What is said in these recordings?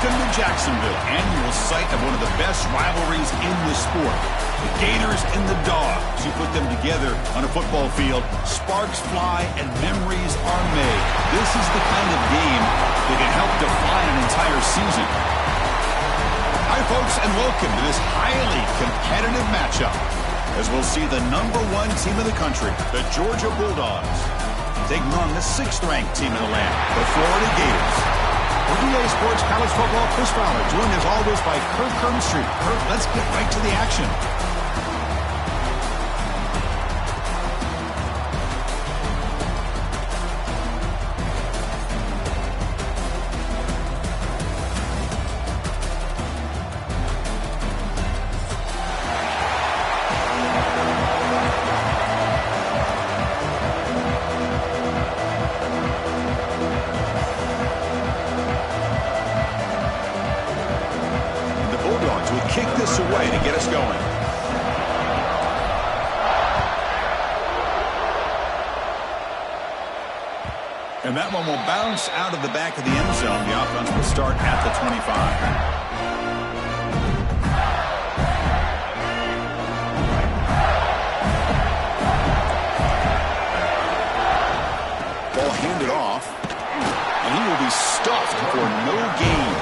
Welcome to Jacksonville, annual site of one of the best rivalries in the sport. The Gators and the Dogs. You put them together on a football field, sparks fly and memories are made. This is the kind of game that can help define an entire season. Hi, folks, and welcome to this highly competitive matchup, as we'll see the #1 team in the country, the Georgia Bulldogs, taking on the 6th-ranked team in the land, the Florida Gators. For EA Sports College Football, Chris Fowler, joined as always by Kirk Herbstreit. Kirk, let's get right to the action. Kick this away to get us going. And that one will bounce out of the back of the end zone. The offense will start at the 25. Ball handed off, and he will be stuffed for no gain.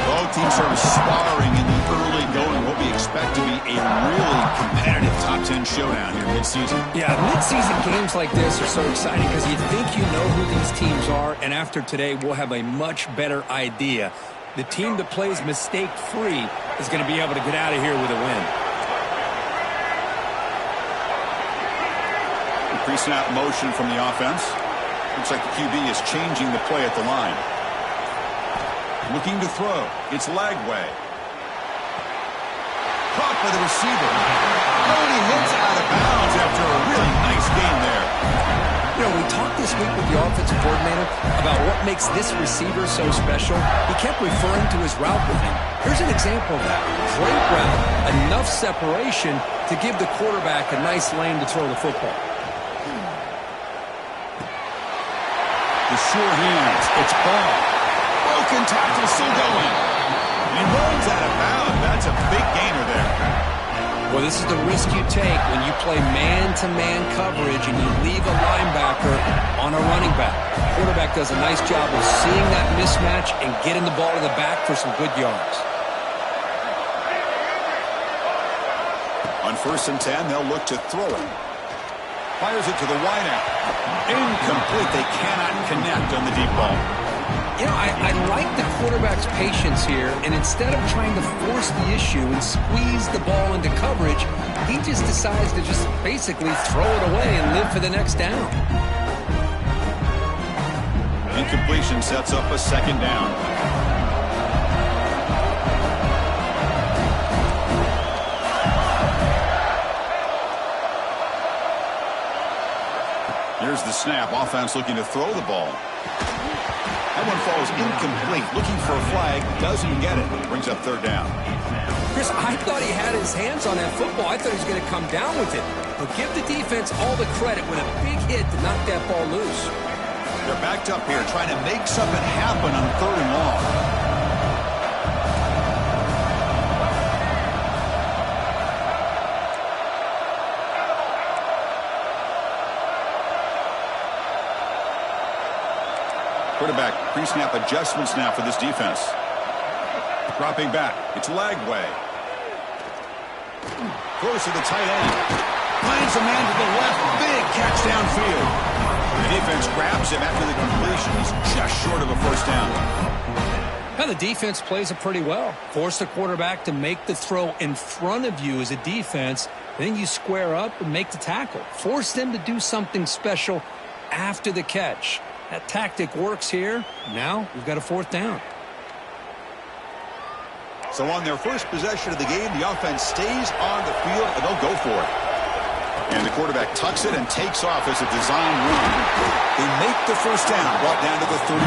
Both teams are sparring in the early going. What we expect to be a really competitive top 10 showdown here mid-season. Yeah, mid-season games like this are so exciting because you think you know who these teams are, and after today, we'll have a much better idea. The team that plays mistake-free is going to be able to get out of here with a win. Pre-snap motion from the offense. Looks like the QB is changing the play at the line. Looking to throw. It's Lagway. Caught by the receiver. Oh, and he hits out of bounds after a really nice gain there. You know, we talked this week with the offensive coordinator about what makes this receiver so special. He kept referring to his route with him. Here's an example of that. Great route, enough separation to give the quarterback a nice lane to throw the football. The sure hands. It's ball. Broken tackle still going. And he rolls out of bounds. That's a big gainer there. Well, this is the risk you take when you play man-to-man coverage and you leave a linebacker on a running back. The quarterback does a nice job of seeing that mismatch and getting the ball to the back for some good yards. On 1st and 10, they'll look to throw it. Fires it to the wideout. Incomplete. They cannot connect on the deep ball. You know, I like the quarterback's patience here, and instead of trying to force the issue and squeeze the ball into coverage, he just decides to just basically throw it away and live for the next down. Incompletion sets up a 2nd down. Here's the snap. Offense looking to throw the ball. That one falls incomplete. Looking for a flag. Doesn't get it. Brings up 3rd down. Chris, I thought he had his hands on that football. I thought he was going to come down with it. But give the defense all the credit with a big hit to knock that ball loose. They're backed up here trying to make something happen on 3rd and long. Quarterback pre-snap adjustments now for this defense. Dropping back. It's Lagway. Throws to the tight end. Finds a man to the left. Big catch downfield. The defense grabs him after the completion. He's just short of a 1st down. Now the defense plays it pretty well. Force the quarterback to make the throw in front of you as a defense. Then you square up and make the tackle. Force them to do something special after the catch. That tactic works here. Now we've got a 4th down. So on their first possession of the game, the offense stays on the field, and they'll go for it. And the quarterback tucks it and takes off as a design run. They make the 1st down, brought down to the 31.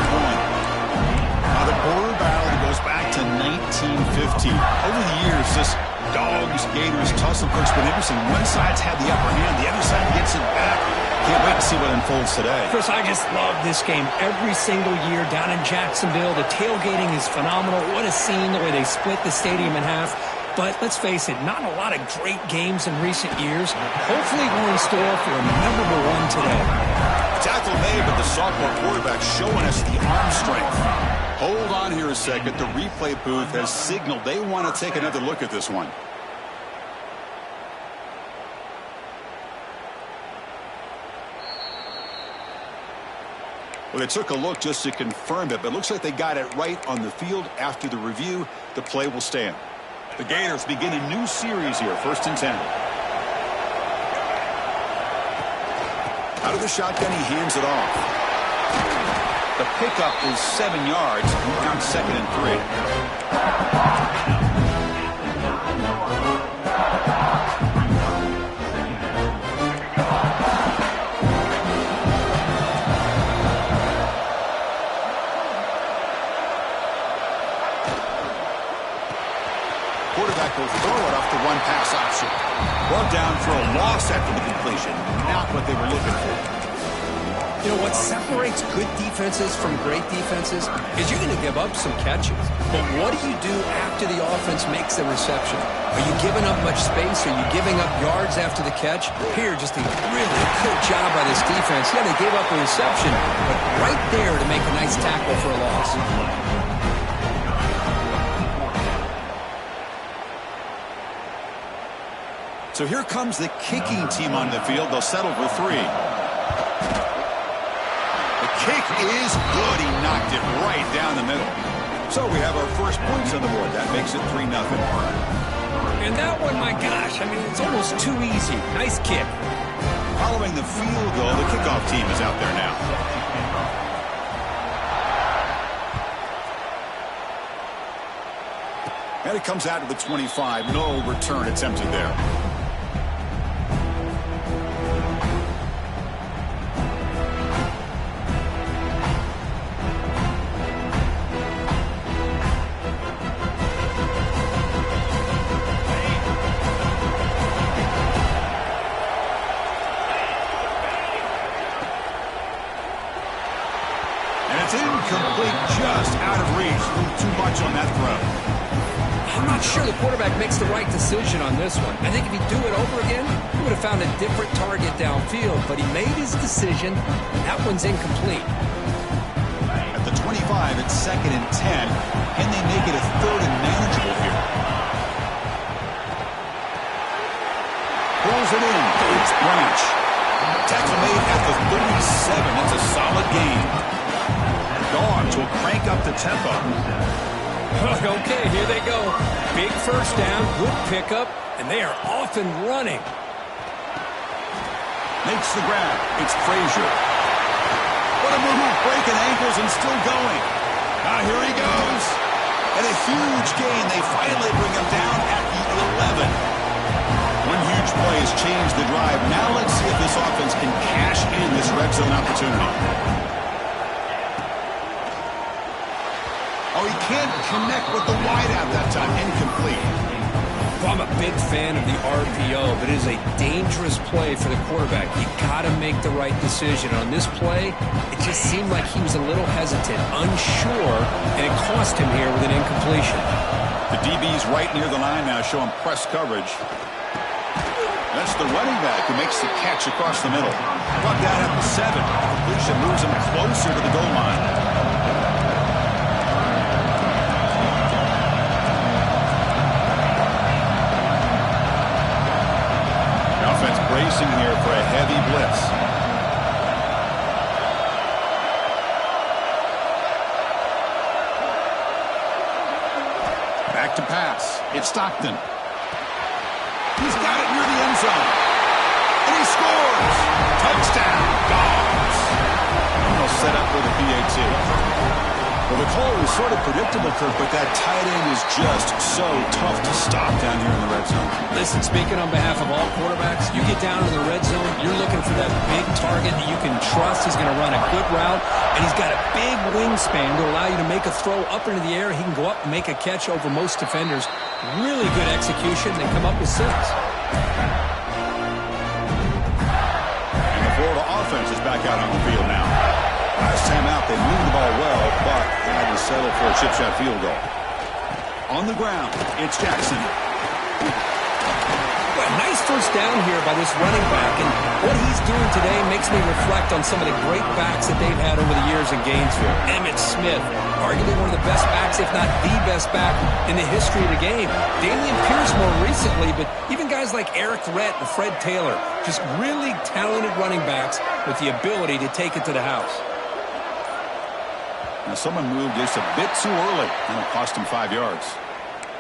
Now the border battle goes back to 1915. Over the years, this Dogs, Gators tussle. It's been interesting. One side's had the upper hand. The other side gets it back. Can't wait to see what unfolds today. Chris, I just love this game every single year down in Jacksonville. The tailgating is phenomenal. What a scene, the way they split the stadium in half. But let's face it, not a lot of great games in recent years. Hopefully we're in store for a memorable one today. Tackle made, but the sophomore quarterback showing us the arm strength. Hold on here a second. The replay booth has signaled they want to take another look at this one. Well, they took a look just to confirm it, but it looks like they got it right on the field. After the review, the play will stand. The Gators begin a new series here, 1st and 10. Out of the shotgun, he hands it off. The pickup is 7 yards. Now 2nd and 3. Quarterback will throw it off the one pass option. Brought down for a loss after the completion. Not what they were looking for. You know, what separates good defenses from great defenses is you're going to give up some catches. But what do you do after the offense makes the reception? Are you giving up much space? Are you giving up yards after the catch? Here, just a really good job by this defense. Yeah, they gave up a reception, but right there to make a nice tackle for a loss. So here comes the kicking team on the field. They'll settle for 3. The kick is good. He knocked it right down the middle. So we have our first points on the board. That makes it 3-0. And that one, my gosh, I mean, it's almost too easy. Nice kick. Following the field goal, the kickoff team is out there now. And it comes out to the 25. No return attempted there. Incomplete, just out of reach. A little too much on that throw. I'm not sure the quarterback makes the right decision on this one. I think if he'd do it over again, he would have found a different target downfield. But he made his decision. That one's incomplete. At the 25, it's 2nd and 10. Can they make it a 3rd and manageable here? Pulls it in. It's Branch. Tackle made at the 37. That's a solid gain. Dogs will crank up the tempo. Okay, here they go. Big first down, good pickup, and they are off and running. Makes the grab. It's Frazier. What a move, breaking ankles and still going. Here he goes. And a huge gain. They finally bring him down at the 11. One huge play has changed the drive. Now let's see if this offense can cash in this red zone opportunity. Oh, he can't connect with the wideout that time. Incomplete. Well, I'm a big fan of the RPO, but it is a dangerous play for the quarterback. You got to make the right decision. On this play, it just seemed like he was a little hesitant, unsure, and it cost him here with an incompletion. The DB's right near the line now, showing press coverage. That's the running back who makes the catch across the middle. Brought down at the 7. The completion moves him closer to the goal line. Racing here for a heavy blitz. Back to pass. It's Stockton. He's got it near the end zone. And he scores. Touchdown, Dogs. And they'll set up with a PAT. Well, the call was sort of predictable, Kirk, but that tight end is just so tough to stop down here in the red zone. Listen, speaking on behalf of all quarterbacks, you get down in the red zone, you're looking for that big target that you can trust. He's going to run a good route, and he's got a big wingspan to allow you to make a throw up into the air. He can go up and make a catch over most defenders. Really good execution. They come up with 6. And the Florida offense is back out on the field now. Last time out, they moved the ball well, but had to settle for a chip shot field goal. On the ground, it's Jackson. Well, nice first down here by this running back, and what he's doing today makes me reflect on some of the great backs that they've had over the years in Gainesville. Emmitt Smith, arguably one of the best backs, if not the best back in the history of the game. Damian Pierce more recently, but even guys like Eric Rhett and Fred Taylor, just really talented running backs with the ability to take it to the house. Now someone moved just a bit too early, and it cost him 5 yards.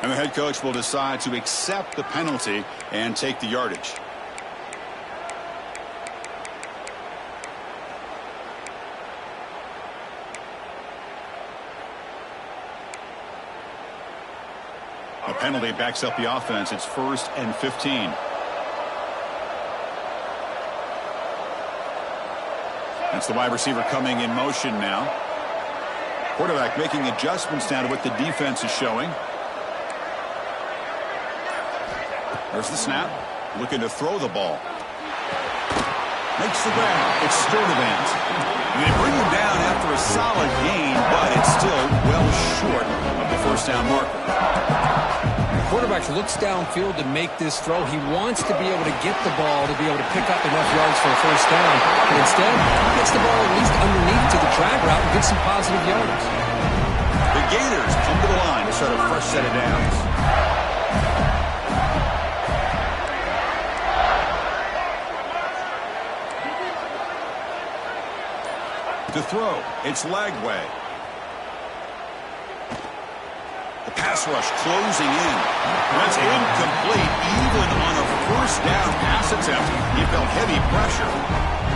And the head coach will decide to accept the penalty and take the yardage. A penalty backs up the offense. It's 1st and 15. That's the wide receiver coming in motion now. Quarterback making adjustments now to what the defense is showing. There's the snap. Looking to throw the ball. Makes the grab. It's Sturdivant. And they bring him down after a solid gain, but it's still well short of the first down marker. The quarterback looks downfield to make this throw. He wants to be able to get the ball to be able to pick up enough yards for a first down. But instead, he gets the ball at least underneath to the drag route and gets some positive yards. The Gators come to the line to start a fresh set of downs. To throw, it's Lagway. The pass rush closing in. That's incomplete. Even on a first down pass attempt, he felt heavy pressure.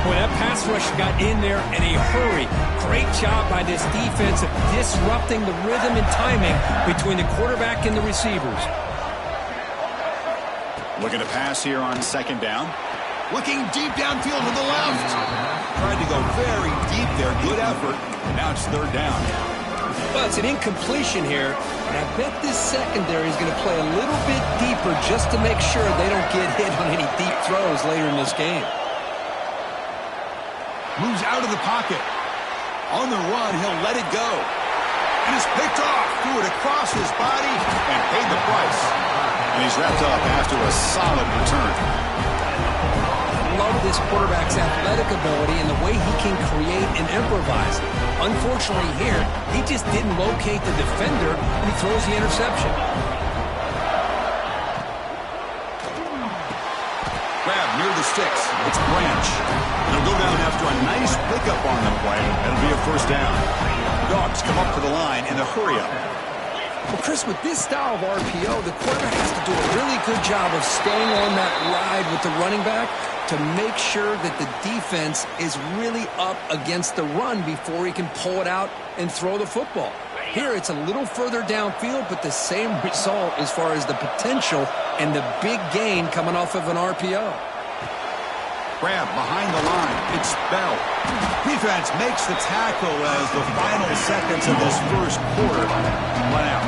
Boy, that pass rush got in there in a hurry. Great job by this defense of disrupting the rhythm and timing between the quarterback and the receivers. Looking to pass here on 2nd down. Looking deep downfield to the left. Tried to go very deep there. Good effort. Now it's 3rd down. Well, it's an incompletion here, and I bet this secondary is going to play a little bit deeper just to make sure they don't get hit on any deep throws later in this game. Moves out of the pocket. On the run, he'll let it go. And it's picked off. Threw it across his body and paid the price. And he's wrapped up after a solid return. Love this quarterback's athletic ability and the way he can create and improvise. Unfortunately here, he just didn't locate the defender and he throws the interception. Grab near the sticks. It's Branch. He'll go down after a nice pickup on the play. That'll be a first down. Dogs come up to the line in a hurry-up. Well, Chris, with this style of RPO, the quarterback has to do a really good job of staying on that ride with the running back to make sure that the defense is really up against the run before he can pull it out and throw the football. Here, it's a little further downfield, but the same result as far as the potential and the big gain coming off of an RPO. Grab behind the line. It's Bell. Defense makes the tackle as the final seconds of this first quarter run out.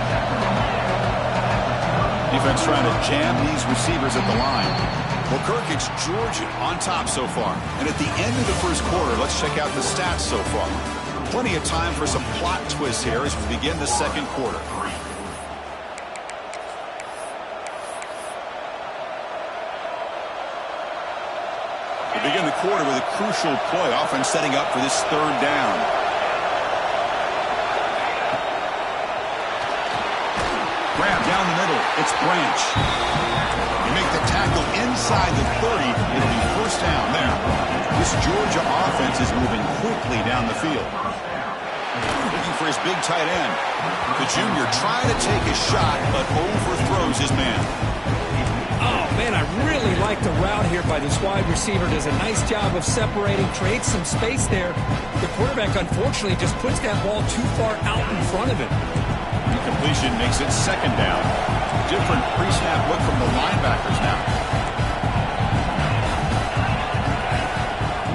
Defense trying to jam these receivers at the line. Well, Kirk, it's Georgia on top so far. And at the end of the first quarter, let's check out the stats so far. Plenty of time for some plot twists here as we begin the second quarter. We begin the quarter with a crucial play, offense setting up for this 3rd down. Grab down the middle. It's Branch. You make the tackle inside the 30. It'll be first down there. This Georgia offense is moving quickly down the field. Looking for his big tight end. The junior trying to take a shot, but overthrows his man. Oh, man, I really like like the route here by this wide receiver does a nice job of separating, creates some space there. The quarterback, unfortunately, just puts that ball too far out in front of him. Completion makes it second down. Different pre-snap look from the linebackers now.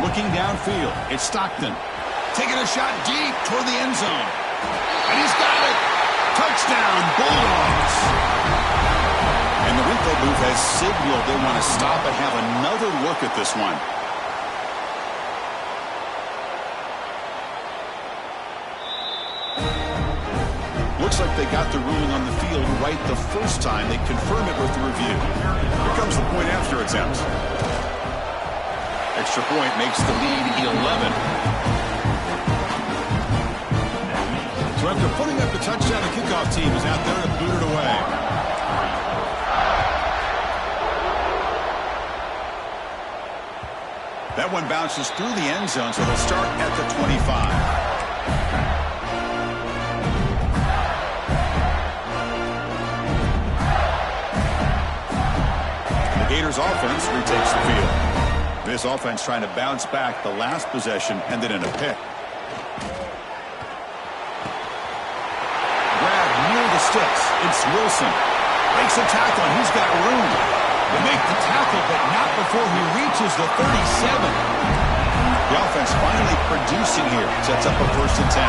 Looking downfield, it's Stockton. Taking a shot deep toward the end zone. And he's got it. Touchdown, Bulldogs. And the Winco booth has signaled they want to stop and have another look at this one. Looks like they got the ruling on the field right the first time. They confirm it with the review. Here comes the point after attempt. Extra point makes the lead 11. So after putting up the touchdown, the kickoff team is out there to boot it away. That one bounces through the end zone, so they'll start at the 25. The Gators offense retakes the field. This offense trying to bounce back the last possession, ended in a pick. Sticks. It's Wilson. Makes a tackle, and he's got room. They make the tackle, but not before he reaches the 37. The offense finally producing here. Sets up a 1st and 10.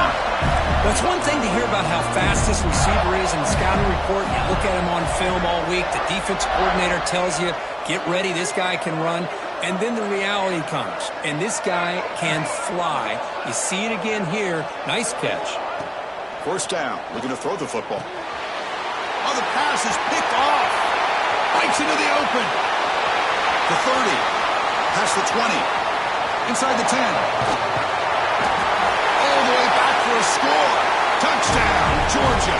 That's one thing to hear about how fast this receiver is in the scouting report. You look at him on film all week. The defense coordinator tells you, get ready, this guy can run. And then the reality comes, and this guy can fly. You see it again here. Nice catch. 1st down. Looking to throw the football. Oh, the pass is picked off. Bites into the open. The 30. Past the 20. Inside the 10. All the way back for a score. Touchdown, Georgia.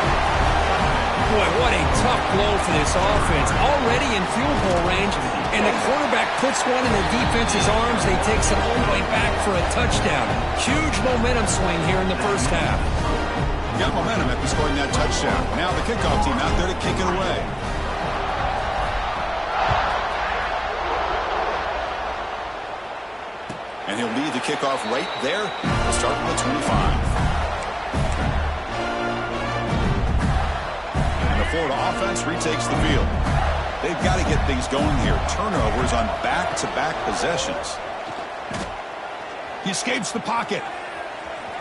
Boy, what a tough blow for this offense. Already in field goal range, and the quarterback puts one in the defense's arms, and he takes it all the way back for a touchdown. Huge momentum swing here in the first half. Got momentum after scoring that touchdown. Now the kickoff team out there to kick it away. And he'll lead the kickoff right there. We'll start with the 25. And the Florida offense retakes the field. They've got to get things going here. Turnovers on back-to-back possessions. He escapes the pocket.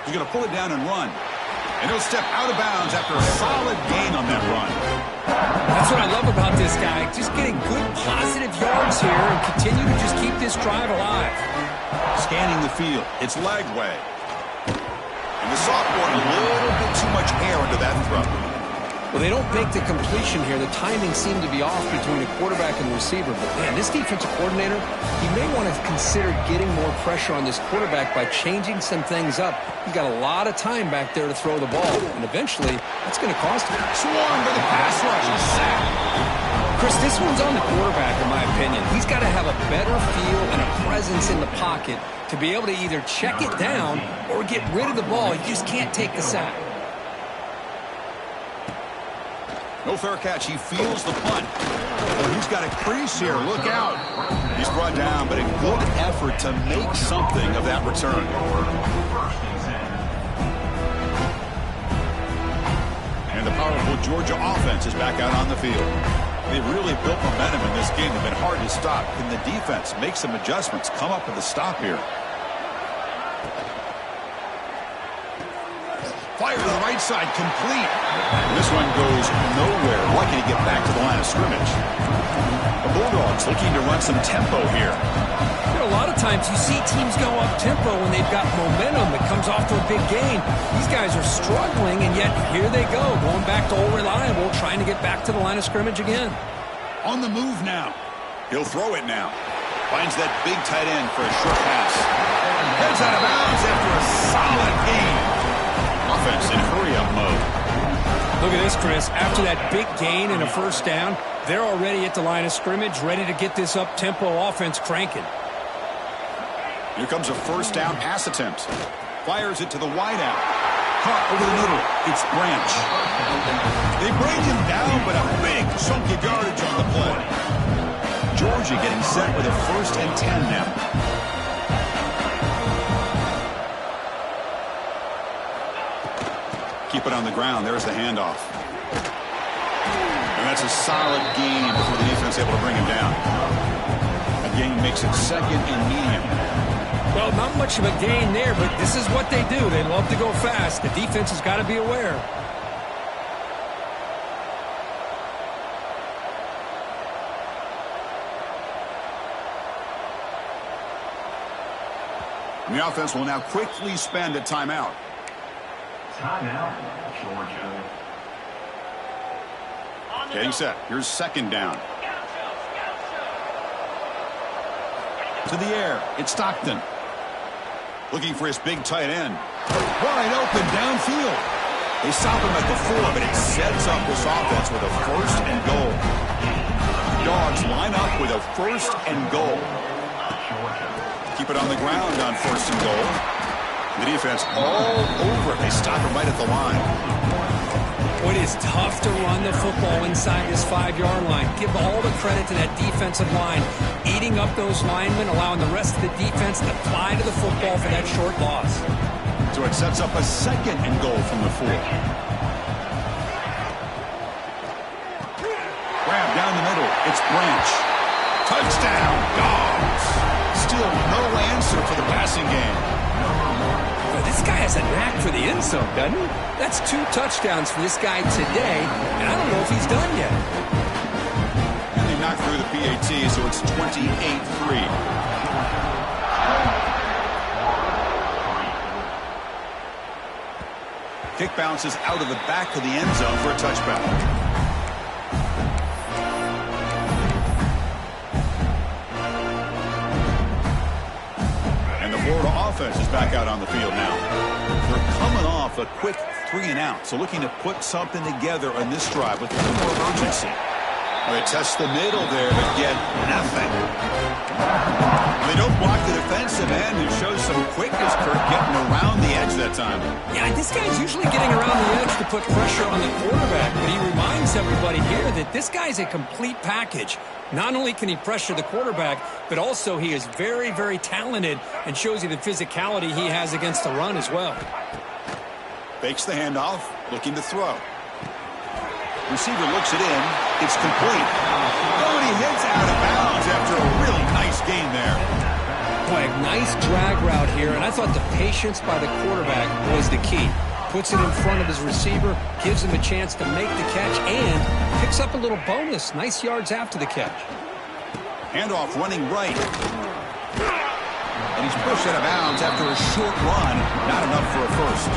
He's going to pull it down and run. And he'll step out of bounds after a solid gain on that run. That's what I love about this guy. Just getting good positive yards here and continue to just keep this drive alive. Scanning the field. It's Lagway. And the sophomore, a little bit too much air into that throw. Well, they don't make the completion here. The timing seemed to be off between the quarterback and the receiver. But, man, this defensive coordinator, he may want to consider getting more pressure on this quarterback by changing some things up. He's got a lot of time back there to throw the ball. And eventually, that's going to cost him. Swarmed by the pass rush. He's sacked. Chris, this one's on the quarterback, in my opinion. He's got to have a better feel and a presence in the pocket to be able to either check it down or get rid of the ball. He just can't take the sack. No fair catch. He feels the punt. Well, he's got a crease here. Look out. He's brought down, but a good effort to make something of that return. And the powerful Georgia offense is back out on the field. They've really built momentum in this game. They've been hard to stop. Can the defense make some adjustments, come up with a stop here? Fire to the right side, complete. This one goes nowhere. Lucky to get back to the line of scrimmage. The Bulldogs looking to run some tempo here. You know, a lot of times you see teams go up tempo when they've got momentum that comes off to a big gain. These guys are struggling, and yet here they go, going back to old reliable, trying to get back to the line of scrimmage again. On the move now. He'll throw it now. Finds that big tight end for a short pass. Heads out of bounds after a solid gain. Offense in hurry-up mode. Look at this, Chris. After that big gain and a first down, they're already at the line of scrimmage, ready to get this up-tempo offense cranking. Here comes a first down pass attempt. Fires it to the wideout. Caught over the middle. It's Branch. They bring him down, but a big chunk of yardage on the play. Georgia getting set with a 1st and 10 now. Keep it on the ground. There's the handoff. And that's a solid gain before the defense able to bring him down. A gain makes it 2nd and medium. Well, not much of a gain there, but this is what they do. They love to go fast. The defense has got to be aware. And the offense will now quickly spend a timeout. Timeout, Georgia. Getting set. Here's 2nd down. To the air. It's Stockton. Looking for his big tight end. Wide open downfield. They stop him at the 4, but it sets up this offense with a 1st and goal. Dogs line up with a 1st and goal. Keep it on the ground on 1st and goal. The defense all over it. They stop him right at the line. It is tough to run the football inside this 5-yard line. Give all the credit to that defensive line, eating up those linemen, allowing the rest of the defense to fly to the football for that short loss. So it sets up a 2nd and goal from the 4. Grab down the middle. It's Branch. Touchdown, Dogs. Still no answer for the passing game. But this guy has a knack for the end zone, doesn't he? That's 2 touchdowns for this guy today, and I don't know if he's done yet. And they knocked through the PAT, so it's 28-3. Kick bounces out of the back of the end zone for a touchback. And the Florida offense is back out on the field now. They're coming off a quick 3-and-out, so looking to put something together on this drive with a little more urgency. They test the middle there, but get nothing. They don't block the defensive end, who shows some quickness, Kirk, getting around the edge that time. Yeah, this guy's usually getting around the edge to put pressure on the quarterback, but he reminds everybody here that this guy's a complete package. Not only can he pressure the quarterback, but also he is very, very talented and shows you the physicality he has against the run as well. Fakes the handoff, looking to throw. Receiver looks it in. It's complete. Oh, and he hits out of bounds after a really nice gain there. Boy, a nice drag route here, and I thought the patience by the quarterback was the key. Puts it in front of his receiver, gives him a chance to make the catch, and picks up a little bonus. Nice yards after the catch. Handoff running right. And he's pushed out of bounds after a short run. Not enough for a first.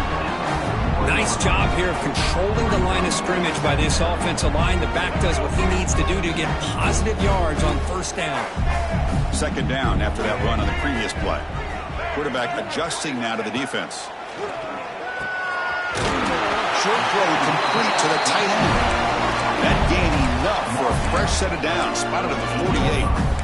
Nice job here of controlling the line of scrimmage by this offensive line. The back does what he needs to do to get positive yards on 1st down. 2nd down after that run on the previous play. Quarterback adjusting now to the defense. Short throw complete to the tight end. That gain enough for a fresh set of downs. Spotted at the 48.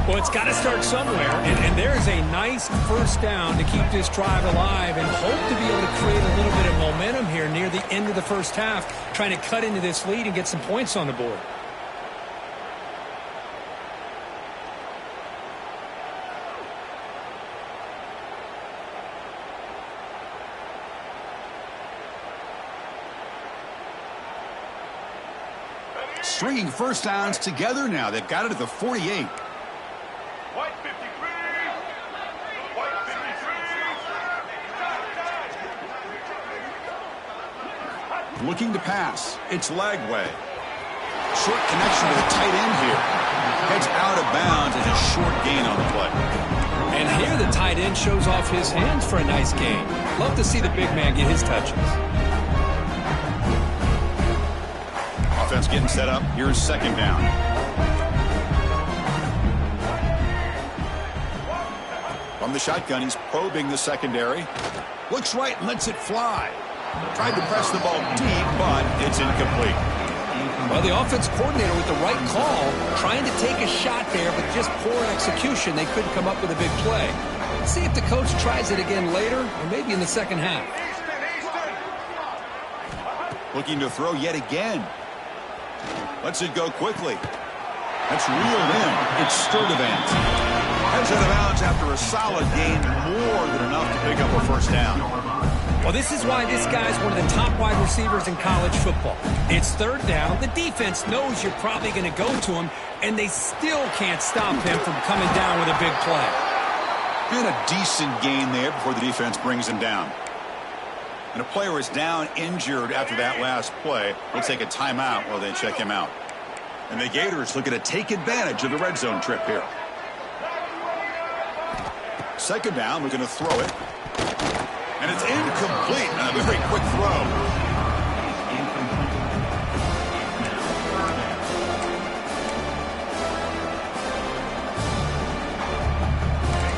Well, it's got to start somewhere, and there's a nice 1st down to keep this drive alive and hope to be able to create a little bit of momentum here near the end of the 1st half, trying to cut into this lead and get some points on the board. Stringing 1st downs together now. They've got it at the 48. Looking to pass. It's Lagway. Short connection to the tight end here. Heads out of bounds as a short gain on the play. And here the tight end shows off his hands for a nice gain. Love to see the big man get his touches. Offense getting set up. Here's 2nd down. From the shotgun, he's probing the secondary. Looks right and lets it fly. Tried to press the ball deep, but it's incomplete. Well, the offense coordinator with the right call, trying to take a shot there, but just poor execution. They couldn't come up with a big play. Let's see if the coach tries it again later, or maybe in the 2nd half. Looking to throw yet again. Lets it go quickly. That's reeled in. It's Sturdivant. Heads out of bounds after a solid gain, more than enough to pick up a first down. Well, this is why this guy's one of the top wide receivers in college football. It's third down. The defense knows you're probably going to go to him, and they still can't stop him from coming down with a big play. And a decent gain there before the defense brings him down. And a player is down injured after that last play. We'll take a timeout while they check him out. And the Gators looking to take advantage of the red zone trip here. Second down, we're going to throw it. And it's incomplete. A very quick throw.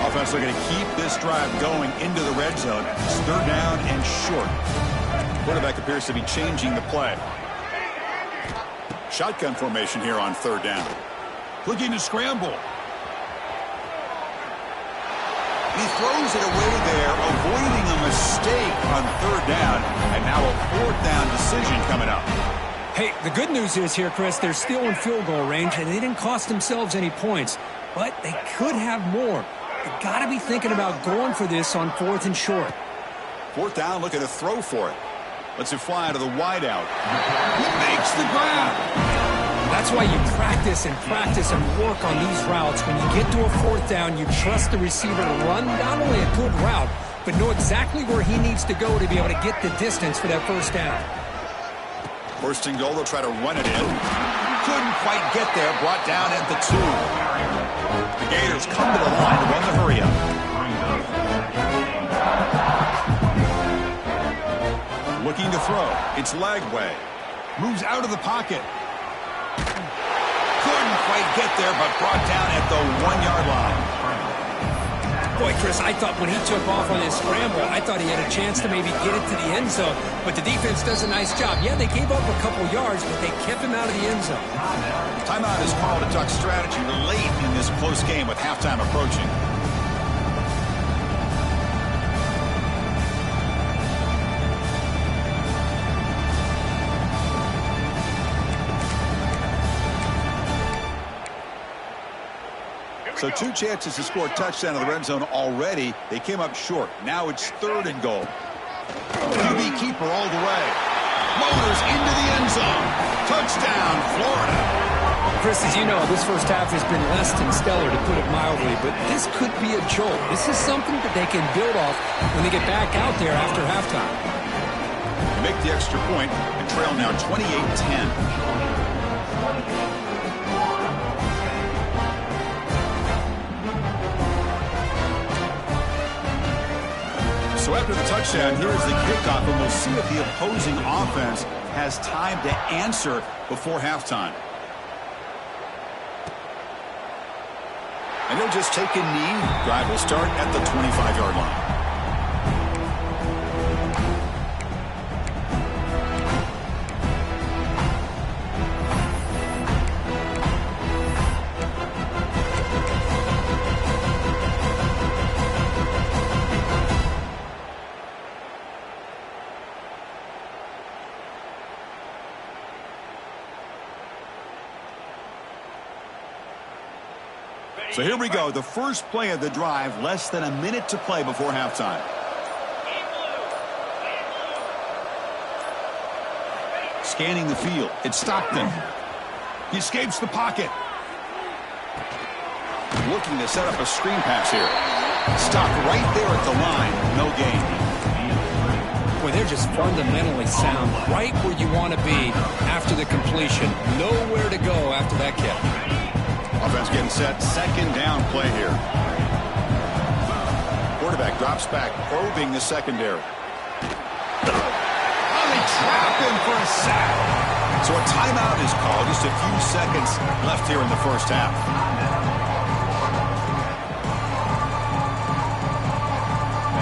Offense looking to keep this drive going into the red zone. It's third down and short. Quarterback appears to be changing the play. Shotgun formation here on third down. Looking to scramble. He throws it away there, avoiding a mistake on third down. And now a fourth down decision coming up. Hey, the good news is here, Chris, they're still in field goal range, and they didn't cost themselves any points. But they could have more. You got to be thinking about going for this on fourth and short. Fourth down, looking to throw for it. Lets it fly to the wideout. He makes the grab. That's why you practice and work on these routes. When you get to a fourth down, you trust the receiver to run not only a good route, but know exactly where he needs to go to be able to get the distance for that first down. First and goal, they'll try to run it in. Couldn't quite get there, brought down at the 2. The Gators come to the line to run the hurry up. Looking to throw. It's Lagway. Moves out of the pocket. Couldn't quite get there, but brought down at the 1-yard line. Boy, Chris, I thought when he took off on his scramble, I thought he had a chance to maybe get it to the end zone. But the defense does a nice job. Yeah, they gave up a couple yards, but they kept him out of the end zone. Timeout is called to Duck strategy late in this close game with halftime approaching. So 2 chances to score a touchdown in the red zone already. They came up short. Now it's third and goal. QB keeper all the way. Motors into the end zone. Touchdown, Florida. Chris, as you know, this first half has been less than stellar, to put it mildly, but this could be a jolt. This is something that they can build off when they get back out there after halftime. Make the extra point and trail now 28-10. So after the touchdown, here's the kickoff, and we'll see if the opposing offense has time to answer before halftime. And he'll just take a knee. Drive will start at the 25-yard line. So here we go, the first play of the drive, less than a minute to play before halftime. Scanning the field, it's Stockton. He escapes the pocket. Looking to set up a screen pass here. Stopped right there at the line, no gain. Boy, they're just fundamentally sound, right where you want to be after the completion. Nowhere to go after that catch. Offense getting set, second down play here. Quarterback drops back, probing the secondary. Oh, they trap him for a sack. So a timeout is called, just a few seconds left here in the first half.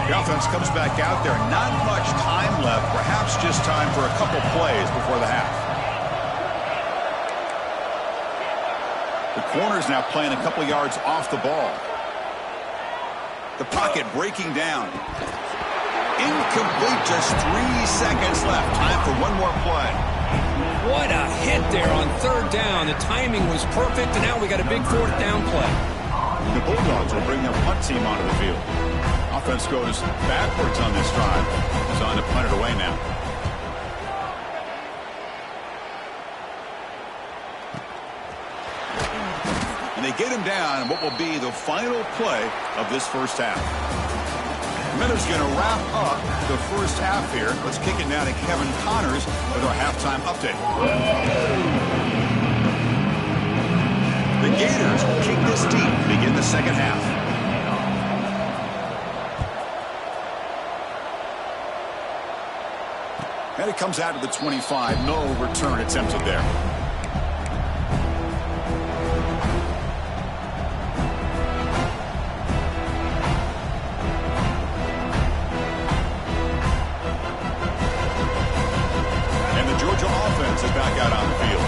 The offense comes back out there, not much time left, perhaps just time for a couple plays before the half. The corner's now playing a couple yards off the ball. The pocket breaking down. Incomplete, just 3 seconds left. Time for one more play. What a hit there on third down. The timing was perfect, and now we got a big fourth down play. The Bulldogs will bring their punt team onto the field. Offense goes backwards on this drive. It's on to punt it away now. And they get him down in what will be the final play of this first half. Miller's going to wrap up the first half here. Let's kick it now to Kevin Connors with our halftime update. The Gators will kick this deep to begin the second half. And it comes out to the 25. No return attempted there. Back out on the field.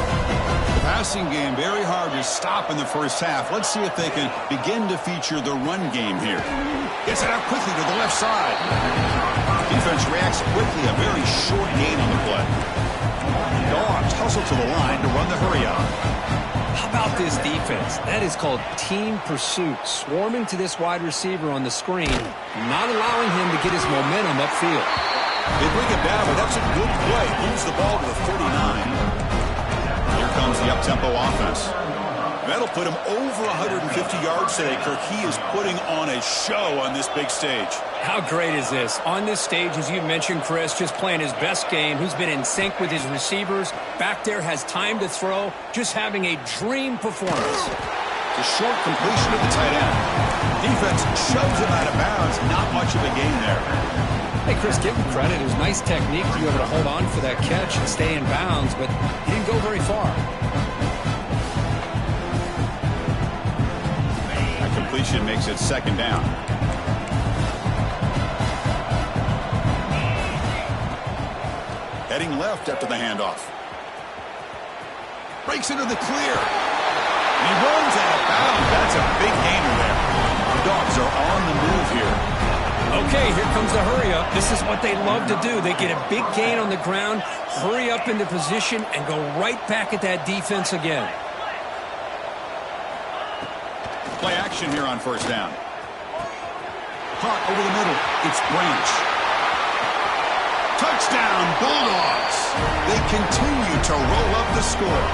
The passing game very hard to stop in the first half. Let's see if they can begin to feature the run game here. Gets it out quickly to the left side. Defense reacts quickly. A very short gain on the play. Dogs hustle to the line to run the hurry up. How about this defense? That is called team pursuit. Swarming to this wide receiver on the screen, not allowing him to get his momentum upfield. They bring it down, but that's a good play. Moves the ball to the 39. Here comes the up-tempo offense. That'll put him over 150 yards today, Kirk. He is putting on a show on this big stage. How great is this? On this stage, as you mentioned, Chris, just playing his best game. He's been in sync with his receivers. Back there, has time to throw. Just having a dream performance. The short completion of the tight end. Defense shoves him out of bounds. Not much of a gain there. Hey, Chris, give him credit. It was nice technique to be able to hold on for that catch and stay in bounds, but he didn't go very far. That completion makes it second down. Heading left after the handoff. Breaks into the clear. And he runs out of bounds. That's a big gainer there. The Dogs are on the move here. Okay, here comes the hurry up. This is what they love to do. They get a big gain on the ground, hurry up into position, and go right back at that defense again. Play action here on first down. Caught over the middle. It's Branch. Touchdown, Bulldogs. They continue to roll up the score.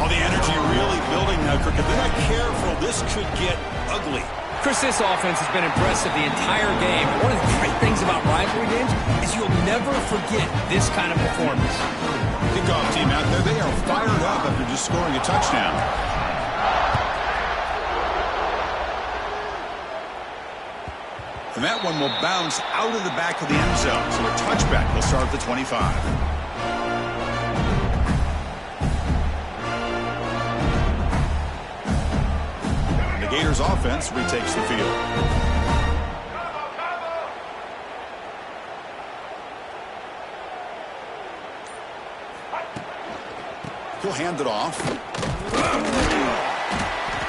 All the energy really building now, Kirk. If they're not careful, this could get ugly. Chris, this offense has been impressive the entire game. One of the great things about rivalry games is you'll never forget this kind of performance. Kickoff team out there, they are fired up after just scoring a touchdown. And that one will bounce out of the back of the end zone. So a touchback will start at the 25. Gators offense retakes the field. He'll hand it off.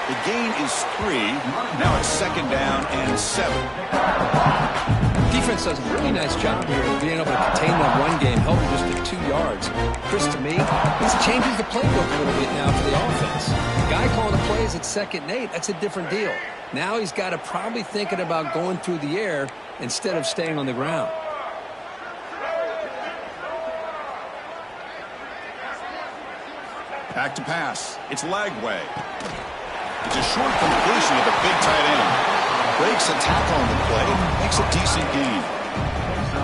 The gain is 3. Now it's second down and 7. Defense does a really nice job here of being able to contain that run game, held it just to 2 yards. Chris, to me, this changes the playbook a little bit now for the offense. The guy calling the plays at 2nd and 8, that's a different deal. Now he's got to probably thinking about going through the air instead of staying on the ground. Back to pass. It's Lagway. It's a short completion of the big tight end. Breaks a tackle on the play. Makes a decent gain.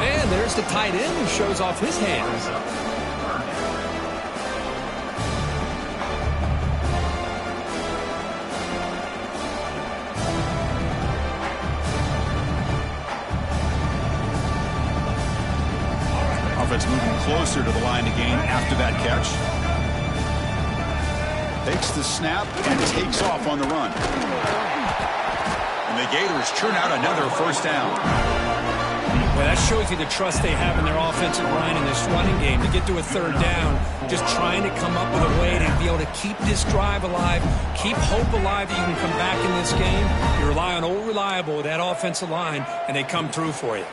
And there's the tight end who shows off his hands. Offense moving closer to the line to gain after that catch. Takes the snap and takes off on the run. And the Gators churn out another first down. Well, that shows you the trust they have in their offensive line in this running game. To get to a 3rd down, just trying to come up with a way to be able to keep this drive alive, keep hope alive that you can come back in this game. You rely on Old Reliable with that offensive line, and they come through for you.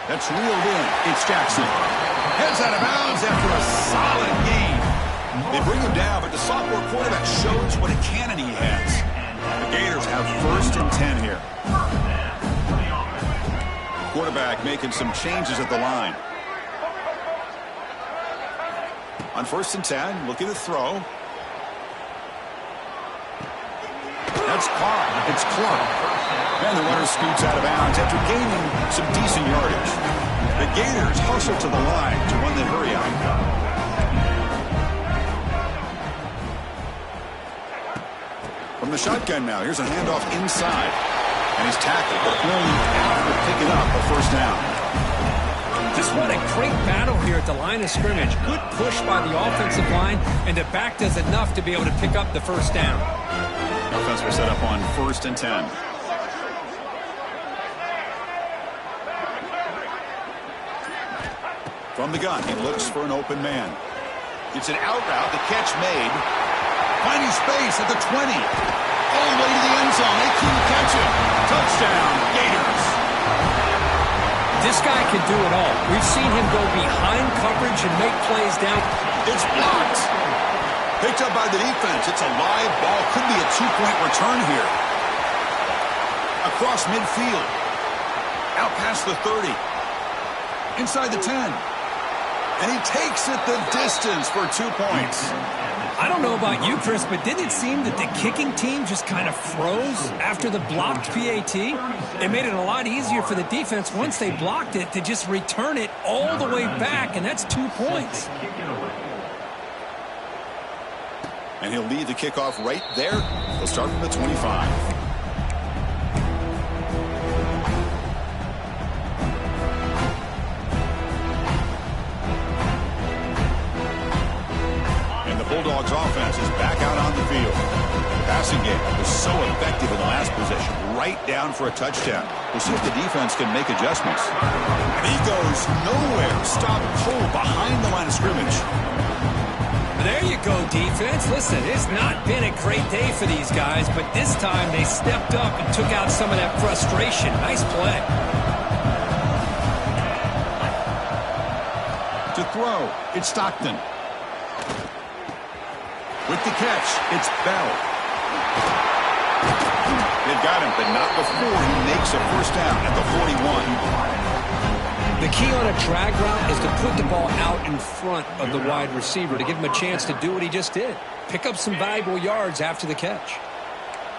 That's reeled in. It's Jackson. Heads out of bounds after a solid gain. They bring him down, but the sophomore quarterback shows what a cannon he has. The Gators have 1st and 10 here. Quarterback making some changes at the line. On 1st and 10, looking to throw. That's caught. It's Clark. And the runner scoots out of bounds after gaining some decent yardage. The Gators hustle to the line to run the hurry out. From the shotgun now, here's a handoff inside. And he's tackled, but only after picking up a 1st down. Just what a great battle here at the line of scrimmage. Good push by the offensive line, and the back does enough to be able to pick up the 1st down. Offense will set up on 1st and 10. From the gun, he looks for an open man. It's an out route, the catch made. Finding space at the 20. All the way to the end zone. They can't catch him. Touchdown, Gators. This guy can do it all. We've seen him go behind coverage and make plays down. It's blocked. Picked up by the defense. It's a live ball. Could be a 2-point return here. Across midfield. Out past the 30. Inside the 10. And he takes it the distance for 2 points. I don't know about you, Chris, but didn't it seem that the kicking team just kind of froze after the blocked PAT? It made it a lot easier for the defense once they blocked it to just return it all the way back, and that's 2 points. And he'll lead the kickoff right there. He'll start from the 25. Bulldogs offense is back out on the field. The passing game was so effective in the last possession, right down for a touchdown. We'll see if the defense can make adjustments. And he goes nowhere. Stop cold behind the line of scrimmage. There you go, defense. Listen, it's not been a great day for these guys, but this time they stepped up and took out some of that frustration. Nice play. To throw, it's Stockton. With the catch, it's Bell. They've got him, but not before he makes a 1st down at the 41. The key on a drag route is to put the ball out in front of the wide receiver to give him a chance to do what he just did. Pick up some valuable yards after the catch.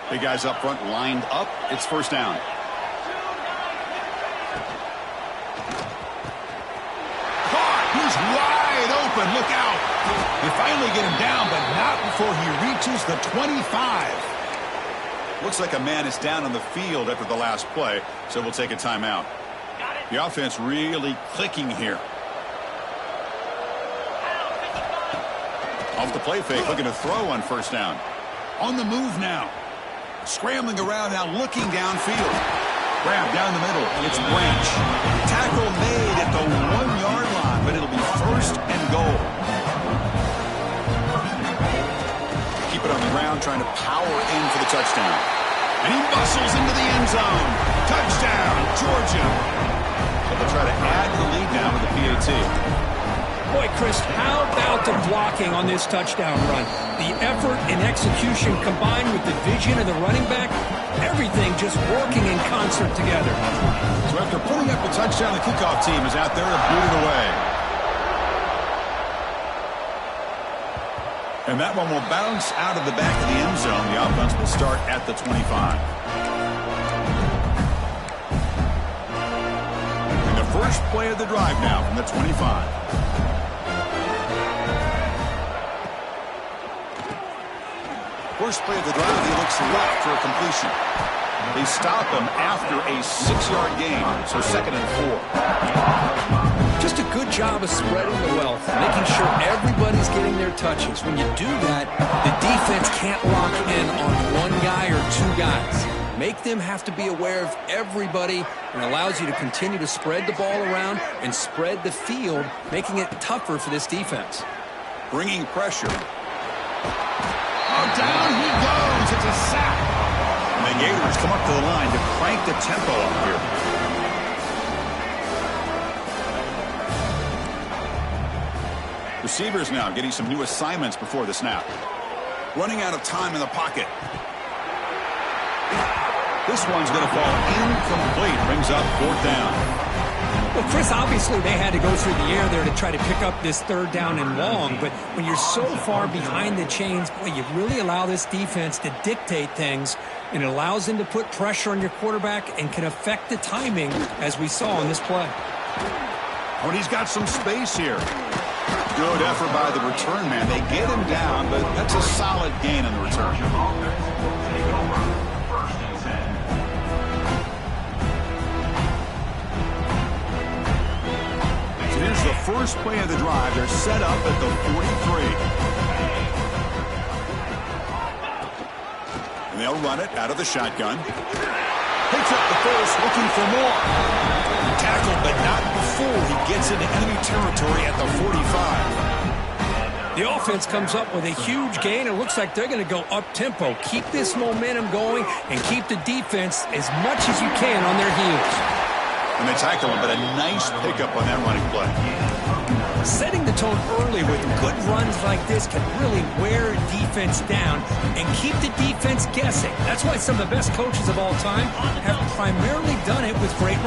Big guys up front lined up. It's 1st down. Caught! He's wide open. Look out! They finally get him down, but not before he reaches the 25. Looks like a man is down on the field after the last play, so we'll take a timeout. The offense really clicking here. Off the play fake, looking to throw on 1st down. On the move now. Scrambling around now, looking downfield. Grab down the middle, and it's Branch. Tackle made at the 1-yard line, but it'll be 1st and goal. Keep it on the ground, trying to power in for the touchdown. And he bustles into the end zone. Touchdown, Georgia. So they'll try to add to the lead now with the PAT. Boy, Chris, how about the blocking on this touchdown run? The effort and execution combined with the vision of the running back, everything just working in concert together. So after putting up the touchdown, the kickoff team is out there to boot it away. And that one will bounce out of the back of the end zone. The offense will start at the 25. And the first play of the drive now from the 25. First play of the drive, he looks left for a completion. They stop him after a 6-yard gain, so 2nd and 4. Just a good job of spreading the wealth, making sure everybody's getting their touches. When you do that, the defense can't lock in on one guy or 2 guys. Make them have to be aware of everybody, and allows you to continue to spread the ball around and spread the field, making it tougher for this defense. Bringing pressure. Oh, down he goes. It's a sack. And the Gators come up to the line to crank the tempo up here. Receivers now getting some new assignments before the snap. Running out of time in the pocket. This one's going to fall incomplete. Brings up 4th down. Well, Chris, obviously they had to go through the air there to try to pick up this 3rd down and long, but when you're so far behind the chains, boy, you really allow this defense to dictate things, and it allows them to put pressure on your quarterback and can affect the timing, as we saw in this play. Oh, and he's got some space here. Good effort by the return man. They get him down, but that's a solid gain on the return. So here's the first play of the drive. They're set up at the 43. And they'll run it out of the shotgun. Picks up the first, looking for more. Tackled, but not before he gets into enemy territory at the 45. The offense comes up with a huge gain. It looks like they're going to go up-tempo. Keep this momentum going and keep the defense as much as you can on their heels. And they tackle him, but a nice pickup on that running play. Setting the tone early with good runs like this can really wear a defense down and keep the defense guessing. That's why some of the best coaches of all time have primarily done it with great runs.